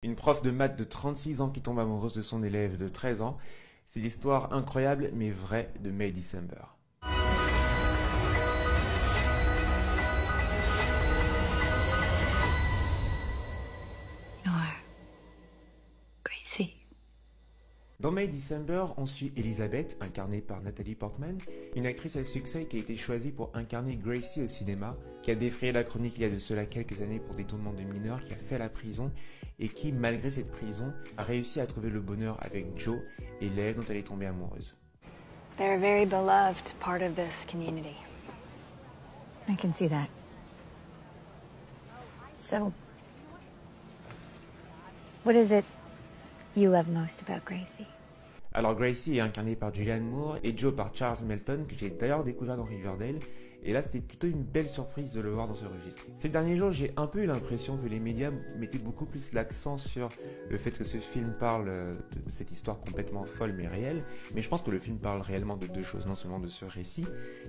Une prof de maths de 36 ans qui tombe amoureuse de son élève de 13 ans, c'est l'histoire incroyable mais vraie de May December. You're crazy. Dans May December, on suit Elizabeth, incarnée par Natalie Portman, une actrice à succès qui a été choisie pour incarner Gracie au cinéma, qui a défrayé la chronique il y a de cela quelques années pour détournement de mineurs, qui a fait la prison et qui, malgré cette prison, a réussi à trouver le bonheur avec Joe, élève dont elle est tombée amoureuse. They're a very beloved part of this community. I can see that. So, what is it you love most about Gracie? Alors Gracie est incarnée par Julianne Moore et Joe par Charles Melton, que j'ai d'ailleurs découvert dans Riverdale, et là c'était plutôt une belle surprise de le voir dans ce registre. Ces derniers jours, j'ai un peu eu l'impression que les médias mettaient beaucoup plus l'accent sur le fait que ce film parle de cette histoire complètement folle mais réelle, mais je pense que le film parle réellement de deux choses, non seulement de ce récit,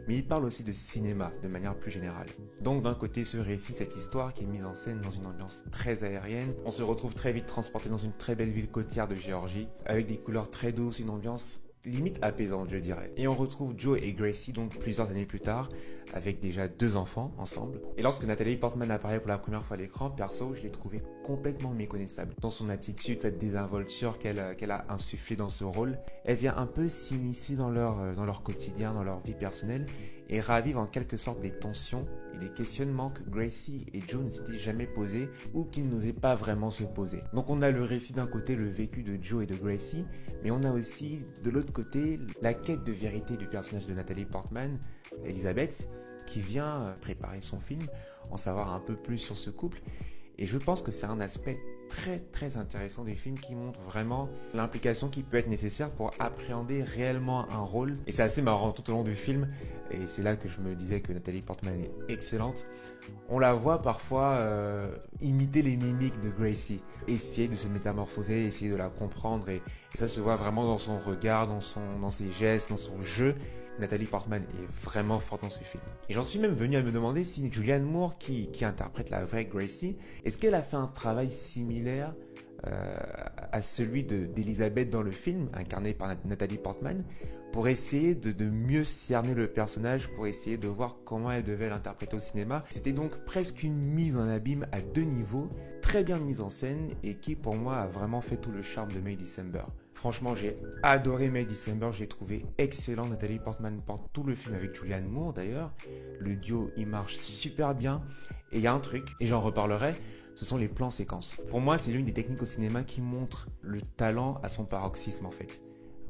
mais il parle aussi de cinéma de manière plus générale. Donc d'un côté ce récit, cette histoire qui est mise en scène dans une ambiance très aérienne, on se retrouve très vite transporté dans une très belle ville côtière de Géorgie, avec des couleurs très douces, une ambiance limite apaisante je dirais. Et on retrouve Joe et Gracie donc plusieurs années plus tard, avec déjà 2 enfants ensemble. Et lorsque Natalie Portman apparaît pour la première fois à l'écran, perso je l'ai trouvée complètement méconnaissable. Dans son attitude, cette désinvolture qu'elle a insufflée dans ce rôle, elle vient un peu s'immiscer dans leur quotidien, dans leur vie personnelle, et ravive en quelque sorte des tensions et des questionnements que Gracie et Joe ne s'étaient jamais posés ou qu'ils n'osaient pas vraiment se poser. Donc on a le récit d'un côté, le vécu de Joe et de Gracie, mais on a aussi de l'autre côté la quête de vérité du personnage de Natalie Portman, Elizabeth, qui vient préparer son film, en savoir un peu plus sur ce couple. Et je pense que c'est un aspect très intéressant des films qui montre vraiment l'implication qui peut être nécessaire pour appréhender réellement un rôle. Et c'est assez marrant tout au long du film, et c'est là que je me disais que Natalie Portman est excellente. On la voit parfois imiter les mimiques de Gracie, essayer de se métamorphoser, essayer de la comprendre, et ça se voit vraiment dans son regard, dans ses gestes, dans son jeu. Natalie Portman est vraiment forte dans ce film. Et j'en suis même venu à me demander si Julianne Moore, qui interprète la vraie Gracie, est-ce qu'elle a fait un travail similaire à celui d'Elizabeth dans le film, incarné par Natalie Portman, pour essayer de mieux cerner le personnage, pour essayer de voir comment elle devait l'interpréter au cinéma. C'était donc presque une mise en abîme à 2 niveaux, très bien mise en scène, et qui pour moi a vraiment fait tout le charme de May December. Franchement, j'ai adoré May December, je l'ai trouvé excellent. Natalie Portman porte tout le film avec Julianne Moore d'ailleurs. Le duo, il marche super bien. Et il y a un truc, et j'en reparlerai, ce sont les plans séquences. Pour moi, c'est l'une des techniques au cinéma qui montre le talent à son paroxysme en fait.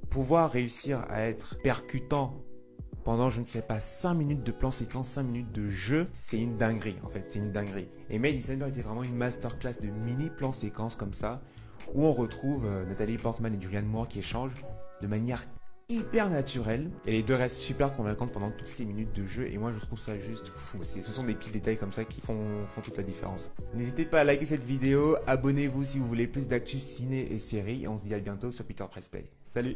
Pouvoir réussir à être percutant pendant, je ne sais pas, 5 minutes de plan séquence, 5 minutes de jeu, c'est une dinguerie en fait, c'est une dinguerie. Et May December était vraiment une masterclass de mini plan séquence comme ça, où on retrouve Natalie Portman et Julianne Moore qui échangent de manière hyper naturelle, et les deux restent super convaincantes pendant toutes ces minutes de jeu, et moi je trouve ça juste fou. Ce sont des petits détails comme ça qui font toute la différence. N'hésitez pas à liker cette vidéo, abonnez-vous si vous voulez plus d'actu ciné et séries, et on se dit à bientôt sur Peter Press Play. Salut!